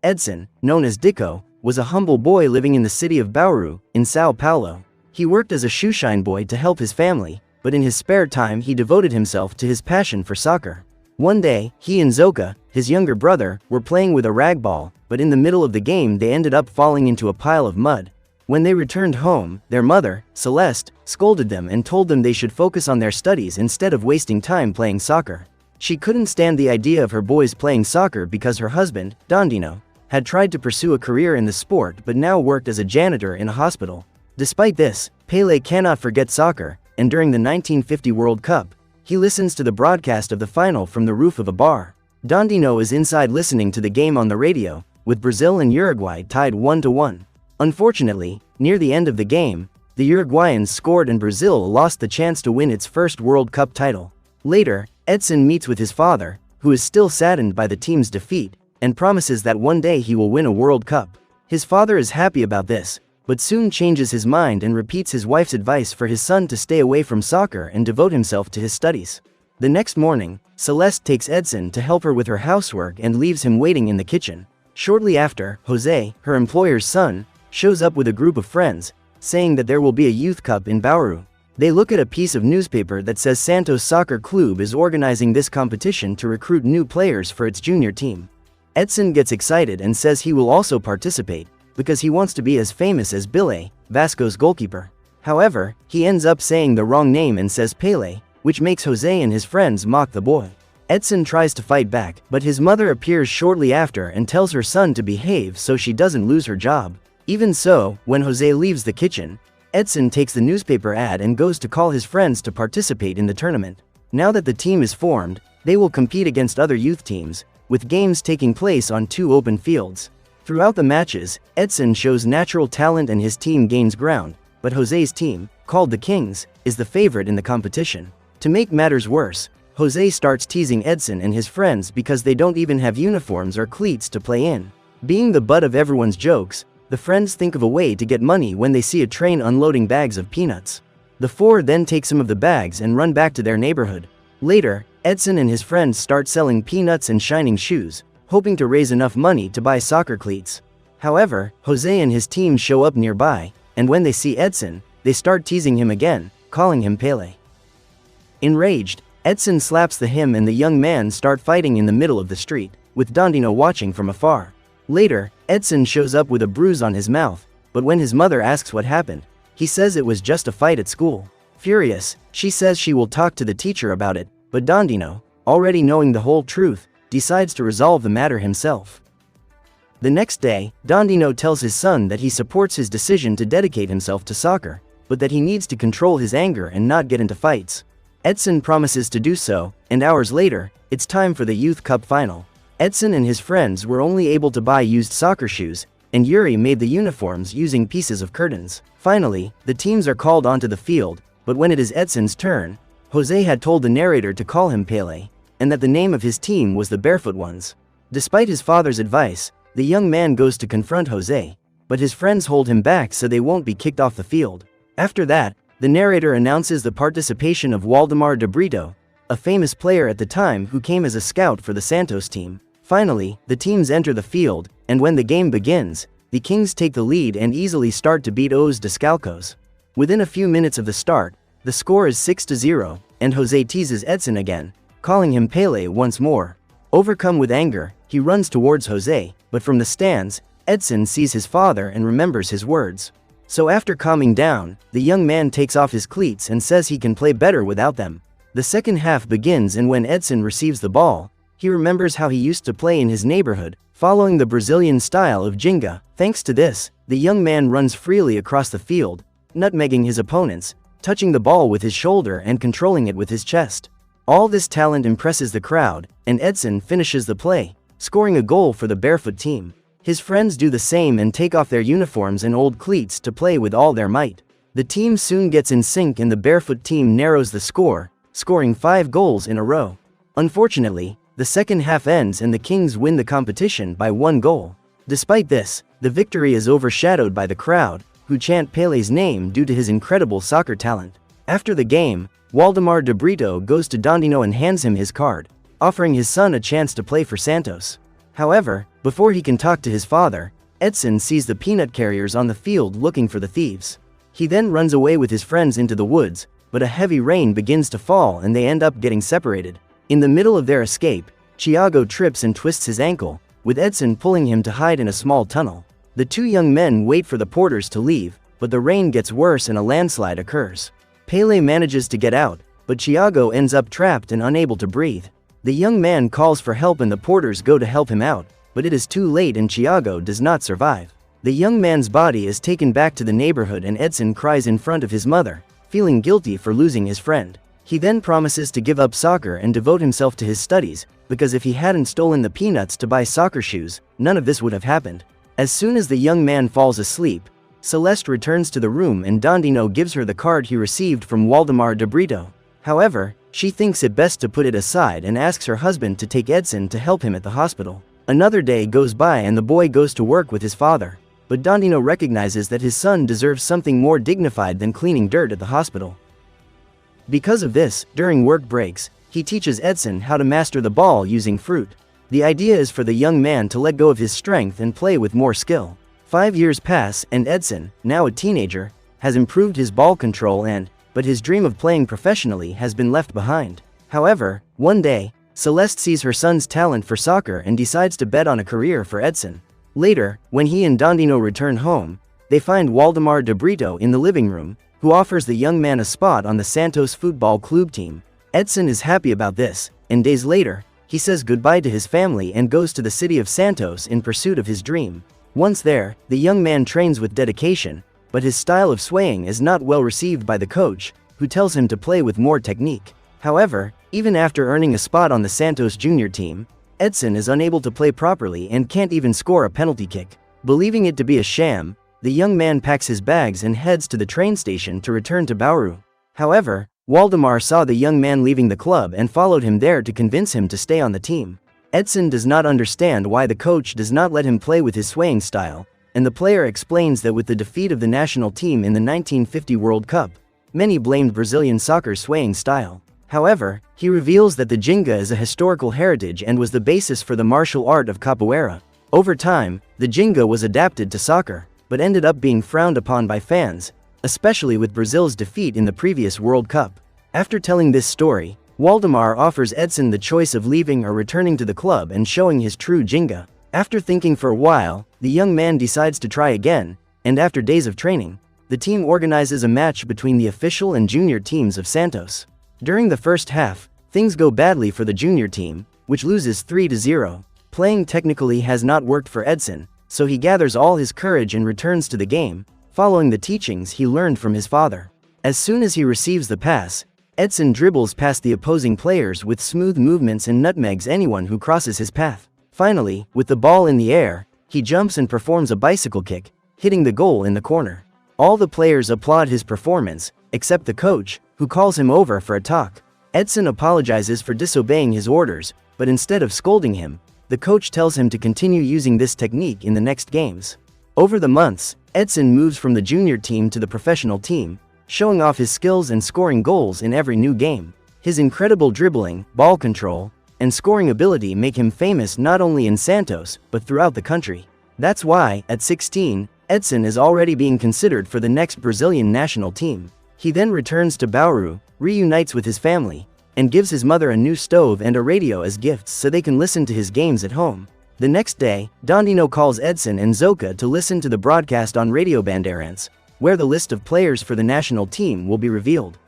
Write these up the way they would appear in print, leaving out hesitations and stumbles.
Edson, known as Dico, was a humble boy living in the city of Bauru, in Sao Paulo. He worked as a shoeshine boy to help his family, but in his spare time he devoted himself to his passion for soccer. One day, he and Zoka, his younger brother, were playing with a rag ball, but in the middle of the game they ended up falling into a pile of mud. When they returned home, their mother, Celeste, scolded them and told them they should focus on their studies instead of wasting time playing soccer. She couldn't stand the idea of her boys playing soccer because her husband, Dondino, had tried to pursue a career in the sport but now worked as a janitor in a hospital. Despite this, Pele cannot forget soccer, and during the 1950 World Cup, he listens to the broadcast of the final from the roof of a bar. Dondino is inside listening to the game on the radio, with Brazil and Uruguay tied 1-1. Unfortunately, near the end of the game, the Uruguayans scored and Brazil lost the chance to win its first World Cup title. Later, Edson meets with his father, who is still saddened by the team's defeat, and promises that one day he will win a World Cup. His father is happy about this, but soon changes his mind and repeats his wife's advice for his son to stay away from soccer and devote himself to his studies. The next morning, Celeste takes Edson to help her with her housework and leaves him waiting in the kitchen. Shortly after, Jose, her employer's son, shows up with a group of friends, saying that there will be a youth cup in Bauru. They look at a piece of newspaper that says Santos Soccer Club is organizing this competition to recruit new players for its junior team. Edson gets excited and says he will also participate, because he wants to be as famous as Bile, Vasco's goalkeeper. However, he ends up saying the wrong name and says Pele, which makes Jose and his friends mock the boy. Edson tries to fight back, but his mother appears shortly after and tells her son to behave so she doesn't lose her job. Even so, when Jose leaves the kitchen, Edson takes the newspaper ad and goes to call his friends to participate in the tournament. Now that the team is formed, they will compete against other youth teams, with games taking place on 2 open fields. Throughout the matches, Edson shows natural talent and his team gains ground, but Jose's team, called the Kings, is the favorite in the competition. To make matters worse, Jose starts teasing Edson and his friends because they don't even have uniforms or cleats to play in. Being the butt of everyone's jokes, the friends think of a way to get money when they see a train unloading bags of peanuts. The 4 then take some of the bags and run back to their neighborhood. Later, Edson and his friends start selling peanuts and shining shoes, hoping to raise enough money to buy soccer cleats. However, Jose and his team show up nearby, and when they see Edson, they start teasing him again, calling him Pele. Enraged, Edson slaps him and the young man start fighting in the middle of the street, with Dondino watching from afar. Later, Edson shows up with a bruise on his mouth, but when his mother asks what happened, he says it was just a fight at school. Furious, she says she will talk to the teacher about it, but Dondino, already knowing the whole truth, decides to resolve the matter himself. The next day, Dondino tells his son that he supports his decision to dedicate himself to soccer, but that he needs to control his anger and not get into fights. Edson promises to do so, and hours later, it's time for the Youth Cup final. Edson and his friends were only able to buy used soccer shoes, and Yuri made the uniforms using pieces of curtains. Finally, the teams are called onto the field, but when it is Edson's turn, Jose had told the narrator to call him Pele, and that the name of his team was the Barefoot Ones. Despite his father's advice, the young man goes to confront Jose, but his friends hold him back so they won't be kicked off the field. After that, the narrator announces the participation of Waldemar de Brito, a famous player at the time who came as a scout for the Santos team. Finally, the teams enter the field, and when the game begins, the Kings take the lead and easily start to beat Os Descalcos. Within a few minutes of the start, the score is 6-0, and Jose teases Edson again, calling him Pele once more. Overcome with anger, he runs towards Jose, but from the stands, Edson sees his father and remembers his words. So after calming down, the young man takes off his cleats and says he can play better without them. The second half begins, and when Edson receives the ball, he remembers how he used to play in his neighborhood, following the Brazilian style of Ginga. Thanks to this, the young man runs freely across the field, nutmegging his opponents, touching the ball with his shoulder and controlling it with his chest. All this talent impresses the crowd, and Edson finishes the play, scoring a goal for the Barefoot team. His friends do the same and take off their uniforms and old cleats to play with all their might. The team soon gets in sync and the Barefoot team narrows the score, scoring 5 goals in a row. Unfortunately, the second half ends and the Kings win the competition by 1 goal. Despite this, the victory is overshadowed by the crowd, who chant Pele's name due to his incredible soccer talent. After the game, Waldemar de Brito goes to Dondino and hands him his card, offering his son a chance to play for Santos. However, Before he can talk to his father, Edson sees the peanut carriers on the field looking for the thieves. He then runs away with his friends into the woods, but a heavy rain begins to fall and they end up getting separated. In the middle of their escape, Thiago trips and twists his ankle, with Edson pulling him to hide in a small tunnel. The two young men wait for the porters to leave, but the rain gets worse and a landslide occurs. Pele manages to get out, but Thiago ends up trapped and unable to breathe. The young man calls for help and the porters go to help him out, but it is too late and Thiago does not survive. The young man's body is taken back to the neighborhood and Edson cries in front of his mother, feeling guilty for losing his friend. He then promises to give up soccer and devote himself to his studies, because if he hadn't stolen the peanuts to buy soccer shoes, none of this would have happened. As soon as the young man falls asleep, Celeste returns to the room and Dondino gives her the card he received from Waldemar de Brito. However, she thinks it best to put it aside and asks her husband to take Edson to help him at the hospital. Another day goes by and the boy goes to work with his father, but Dondino recognizes that his son deserves something more dignified than cleaning dirt at the hospital. Because of this, during work breaks, he teaches Edson how to master the ball using fruit. The idea is for the young man to let go of his strength and play with more skill. 5 years pass and Edson, now a teenager, has improved his ball control but his dream of playing professionally has been left behind. However, one day, Celeste sees her son's talent for soccer and decides to bet on a career for Edson. Later, when he and Dondino return home, they find Waldemar de Brito in the living room, who offers the young man a spot on the Santos Football Club team. Edson is happy about this, and days later, he says goodbye to his family and goes to the city of Santos in pursuit of his dream. Once there, the young man trains with dedication, but his style of swaying is not well received by the coach, who tells him to play with more technique. However, even after earning a spot on the Santos junior team, Edson is unable to play properly and can't even score a penalty kick. Believing it to be a sham, the young man packs his bags and heads to the train station to return to Bauru. However, Waldemar saw the young man leaving the club and followed him there to convince him to stay on the team. Edson does not understand why the coach does not let him play with his swaying style, and the player explains that with the defeat of the national team in the 1950 World Cup, many blamed Brazilian soccer's swaying style. However, he reveals that the Ginga is a historical heritage and was the basis for the martial art of capoeira. Over time, the Ginga was adapted to soccer, but ended up being frowned upon by fans, especially with Brazil's defeat in the previous World Cup. After telling this story, Waldemar offers Edson the choice of leaving or returning to the club and showing his true Ginga. After thinking for a while, the young man decides to try again, and after days of training, the team organizes a match between the official and junior teams of Santos. During the first half, things go badly for the junior team, which loses 3-0. Playing technically has not worked for Edson, so he gathers all his courage and returns to the game, following the teachings he learned from his father. As soon as he receives the pass, Edson dribbles past the opposing players with smooth movements and nutmegs anyone who crosses his path. Finally, with the ball in the air, he jumps and performs a bicycle kick, hitting the goal in the corner. All the players applaud his performance, except the coach, who calls him over for a talk. Edson apologizes for disobeying his orders, but instead of scolding him, the coach tells him to continue using this technique in the next games. Over the months, Edson moves from the junior team to the professional team, showing off his skills and scoring goals in every new game. His incredible dribbling, ball control, and scoring ability make him famous not only in Santos, but throughout the country. That's why, at 16, Edson is already being considered for the next Brazilian national team. He then returns to Bauru, reunites with his family, and gives his mother a new stove and a radio as gifts so they can listen to his games at home. The next day, Dondino calls Edson and Zoka to listen to the broadcast on Radio Bandeirantes, where the list of players for the national team will be revealed.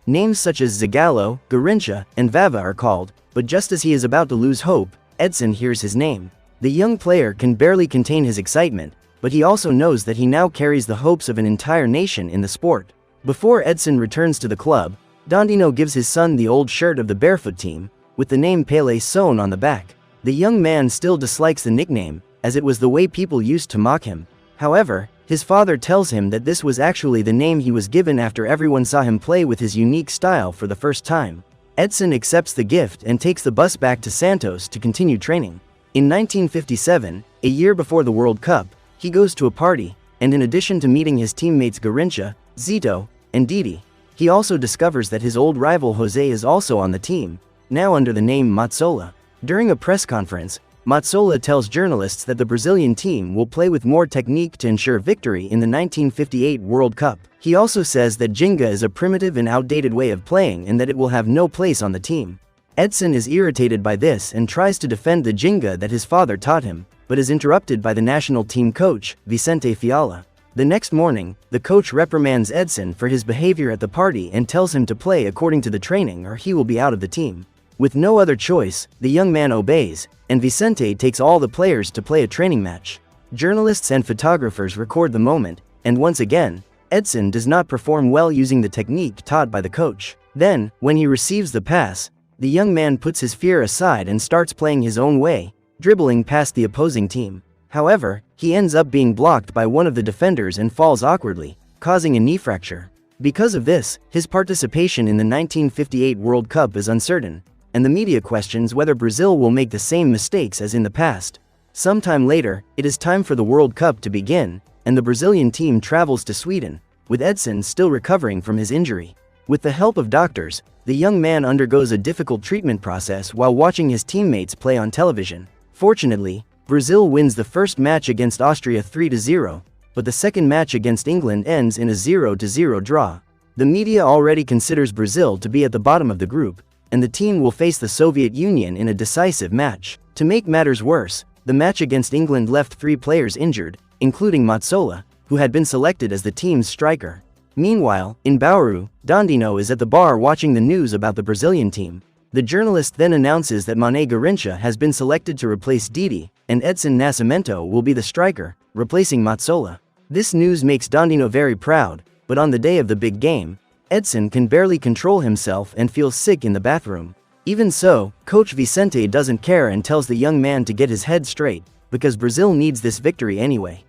Names such as Zagallo, Garrincha, and Vava are called, but just as he is about to lose hope, Edson hears his name. The young player can barely contain his excitement, but he also knows that he now carries the hopes of an entire nation in the sport. Before Edson returns to the club, Dondino gives his son the old shirt of the Barefoot team, with the name Pele sewn on the back. The young man still dislikes the nickname, as it was the way people used to mock him. However, his father tells him that this was actually the name he was given after everyone saw him play with his unique style for the first time. Edson accepts the gift and takes the bus back to Santos to continue training. In 1957, a year before the World Cup, he goes to a party, and in addition to meeting his teammates Garrincha, Zito, and Didi, he also discovers that his old rival Jose is also on the team, now under the name Mazzola. During a press conference, Mazzola tells journalists that the Brazilian team will play with more technique to ensure victory in the 1958 World Cup. He also says that Jenga is a primitive and outdated way of playing and that it will have no place on the team. Edson is irritated by this and tries to defend the Jenga that his father taught him, but is interrupted by the national team coach, Vicente Fiala. The next morning, the coach reprimands Edson for his behavior at the party and tells him to play according to the training or he will be out of the team. With no other choice, the young man obeys, and Vicente takes all the players to play a training match. Journalists and photographers record the moment, and once again, Edson does not perform well using the technique taught by the coach. Then, when he receives the pass, the young man puts his fear aside and starts playing his own way, dribbling past the opposing team. However, he ends up being blocked by one of the defenders and falls awkwardly, causing a knee fracture. Because of this, his participation in the 1958 World Cup is uncertain, and the media questions whether Brazil will make the same mistakes as in the past. Sometime later, it is time for the World Cup to begin, and the Brazilian team travels to Sweden, with Edson still recovering from his injury. With the help of doctors, the young man undergoes a difficult treatment process while watching his teammates play on television. Fortunately, Brazil wins the first match against Austria 3-0, but the second match against England ends in a 0-0 draw. The media already considers Brazil to be at the bottom of the group, and the team will face the Soviet Union in a decisive match. To make matters worse, the match against England left 3 players injured, including Mazzola, who had been selected as the team's striker. Meanwhile, in Bauru, Dondino is at the bar watching the news about the Brazilian team. The journalist then announces that Mané Garrincha has been selected to replace Didi, and Edson Nascimento will be the striker, replacing Mazzola. This news makes Dondino very proud, but on the day of the big game, Edson can barely control himself and feels sick in the bathroom. Even so, Coach Vicente doesn't care and tells the young man to get his head straight, because Brazil needs this victory anyway.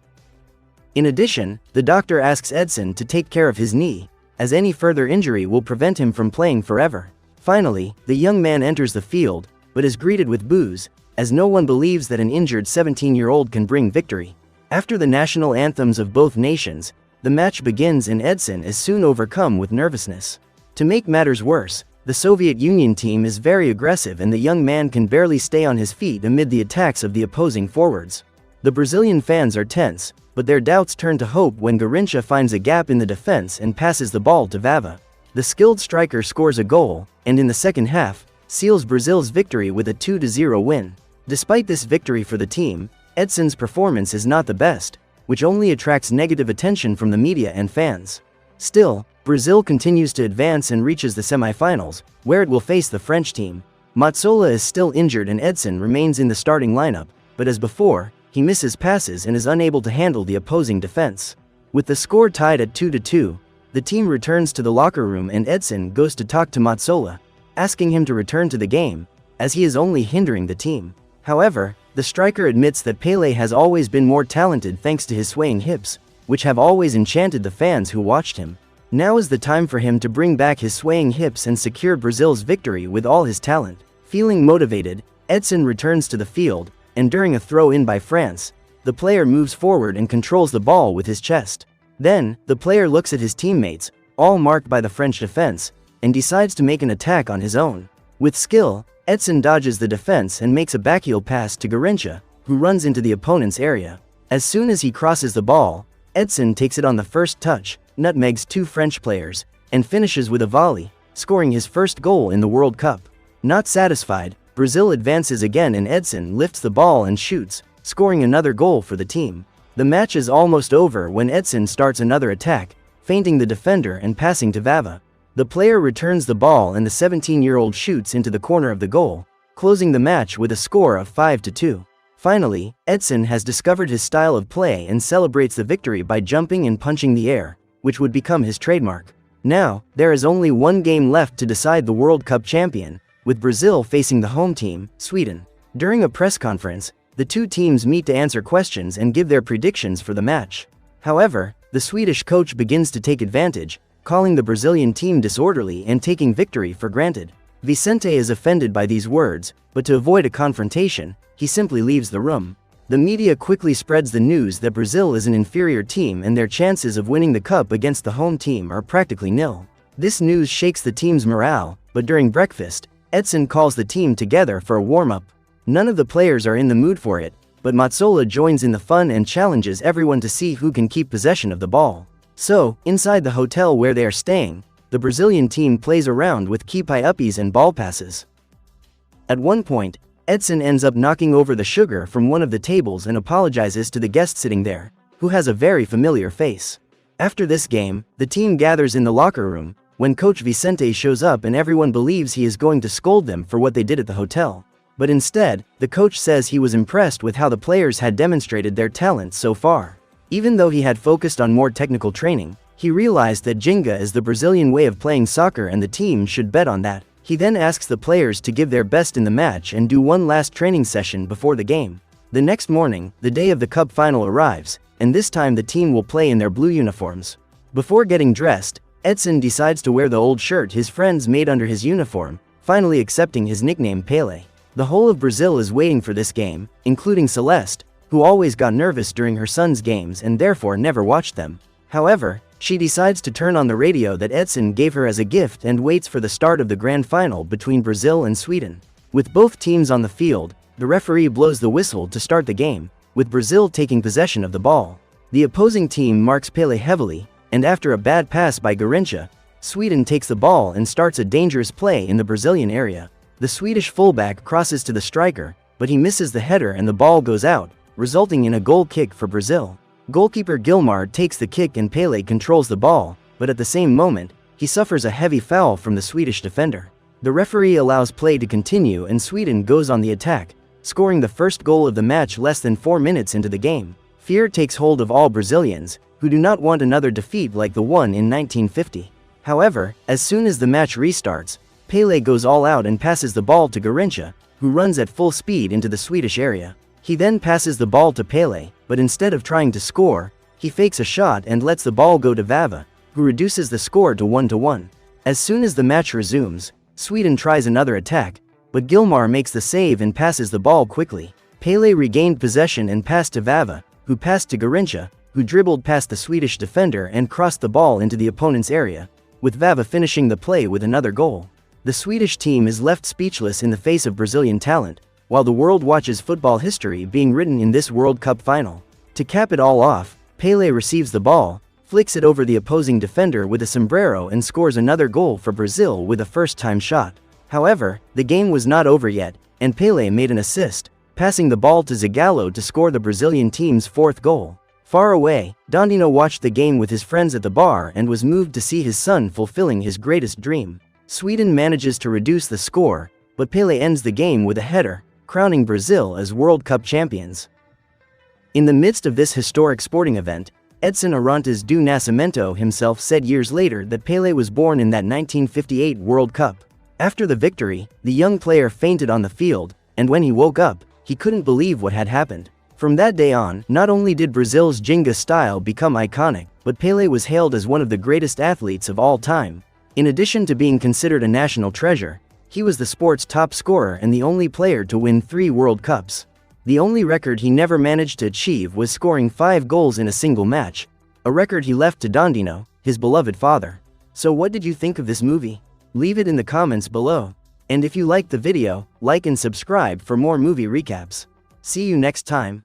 In addition, the doctor asks Edson to take care of his knee, as any further injury will prevent him from playing forever. Finally, the young man enters the field, but is greeted with boos, as no one believes that an injured 17-year-old can bring victory. After the national anthems of both nations, the match begins and Edson is soon overcome with nervousness. To make matters worse, the Soviet Union team is very aggressive and the young man can barely stay on his feet amid the attacks of the opposing forwards. The Brazilian fans are tense, but their doubts turn to hope when Garrincha finds a gap in the defense and passes the ball to Vava. The skilled striker scores a goal, and in the second half, seals Brazil's victory with a 2-0 win. Despite this victory for the team, Edson's performance is not the best, which only attracts negative attention from the media and fans. Still, Brazil continues to advance and reaches the semifinals, where it will face the French team. Mazzola is still injured and Edson remains in the starting lineup, but as before, he misses passes and is unable to handle the opposing defense. With the score tied at 2-2, the team returns to the locker room and Edson goes to talk to Mazzola, asking him to return to the game, as he is only hindering the team. However, the striker admits that Pelé has always been more talented thanks to his swaying hips, which have always enchanted the fans who watched him. Now is the time for him to bring back his swaying hips and secure Brazil's victory with all his talent. Feeling motivated, Edson returns to the field, and during a throw-in by France, the player moves forward and controls the ball with his chest. Then, the player looks at his teammates, all marked by the French defense, and decides to make an attack on his own. With skill, Edson dodges the defense and makes a backheel pass to Garrincha, who runs into the opponent's area. As soon as he crosses the ball, Edson takes it on the first touch, nutmegs 2 French players, and finishes with a volley, scoring his first goal in the World Cup. Not satisfied, Brazil advances again and Edson lifts the ball and shoots, scoring another goal for the team. The match is almost over when Edson starts another attack, feinting the defender and passing to Vava. The player returns the ball and the 17-year-old shoots into the corner of the goal, closing the match with a score of 5-2. Finally, Edson has discovered his style of play and celebrates the victory by jumping and punching the air, which would become his trademark. Now, there is only one game left to decide the World Cup champion, with Brazil facing the home team, Sweden. During a press conference, the two teams meet to answer questions and give their predictions for the match. However, the Swedish coach begins to take advantage, calling the Brazilian team disorderly and taking victory for granted. Vicente is offended by these words, but to avoid a confrontation, he simply leaves the room. The media quickly spreads the news that Brazil is an inferior team and their chances of winning the cup against the home team are practically nil. This news shakes the team's morale, but during breakfast, Edson calls the team together for a warm-up. None of the players are in the mood for it, but Mazzola joins in the fun and challenges everyone to see who can keep possession of the ball. So, inside the hotel where they are staying, the Brazilian team plays around with keepy-uppies and ball passes. At one point, Edson ends up knocking over the sugar from one of the tables and apologizes to the guest sitting there, who has a very familiar face. After this game, the team gathers in the locker room, when Coach Vicente shows up and everyone believes he is going to scold them for what they did at the hotel. But instead, the coach says he was impressed with how the players had demonstrated their talents so far. Even though he had focused on more technical training, he realized that Jenga is the Brazilian way of playing soccer and the team should bet on that. He then asks the players to give their best in the match and do one last training session before the game. The next morning, the day of the cup final arrives, and this time the team will play in their blue uniforms. Before getting dressed, Edson decides to wear the old shirt his friends made under his uniform, finally accepting his nickname Pele. The whole of Brazil is waiting for this game, including Celeste, who always got nervous during her son's games and therefore never watched them. However, she decides to turn on the radio that Edson gave her as a gift and waits for the start of the grand final between Brazil and Sweden. With both teams on the field, the referee blows the whistle to start the game, with Brazil taking possession of the ball. The opposing team marks Pele heavily, and after a bad pass by Garrincha, Sweden takes the ball and starts a dangerous play in the Brazilian area. The Swedish fullback crosses to the striker, but he misses the header and the ball goes out, resulting in a goal kick for Brazil. Goalkeeper Gilmar takes the kick and Pele controls the ball, but at the same moment, he suffers a heavy foul from the Swedish defender. The referee allows play to continue and Sweden goes on the attack, scoring the first goal of the match less than 4 minutes into the game. Fear takes hold of all Brazilians, who do not want another defeat like the one in 1950. However, as soon as the match restarts, Pele goes all out and passes the ball to Garrincha, who runs at full speed into the Swedish area. He then passes the ball to Pele, but instead of trying to score, he fakes a shot and lets the ball go to Vava, who reduces the score to 1-1. As soon as the match resumes, Sweden tries another attack, but Gilmar makes the save and passes the ball quickly. Pele regained possession and passed to Vava, who passed to Garrincha, who dribbled past the Swedish defender and crossed the ball into the opponent's area, with Vava finishing the play with another goal. The Swedish team is left speechless in the face of Brazilian talent, while the world watches football history being written in this World Cup final. To cap it all off, Pele receives the ball, flicks it over the opposing defender with a sombrero and scores another goal for Brazil with a first-time shot. However, the game was not over yet, and Pele made an assist, passing the ball to Zagallo to score the Brazilian team's fourth goal. Far away, Dondino watched the game with his friends at the bar and was moved to see his son fulfilling his greatest dream. Sweden manages to reduce the score, but Pele ends the game with a header, crowning Brazil as World Cup champions. In the midst of this historic sporting event, Edson Arantes do Nascimento himself said years later that Pele was born in that 1958 World Cup. After the victory, the young player fainted on the field, and when he woke up, he couldn't believe what had happened. From that day on, not only did Brazil's Jenga style become iconic, but Pele was hailed as one of the greatest athletes of all time. In addition to being considered a national treasure, he was the sport's top scorer and the only player to win 3 World Cups. The only record he never managed to achieve was scoring 5 goals in a single match, a record he left to Dondino, his beloved father. So what did you think of this movie? Leave it in the comments below. And if you liked the video, like and subscribe for more movie recaps. See you next time.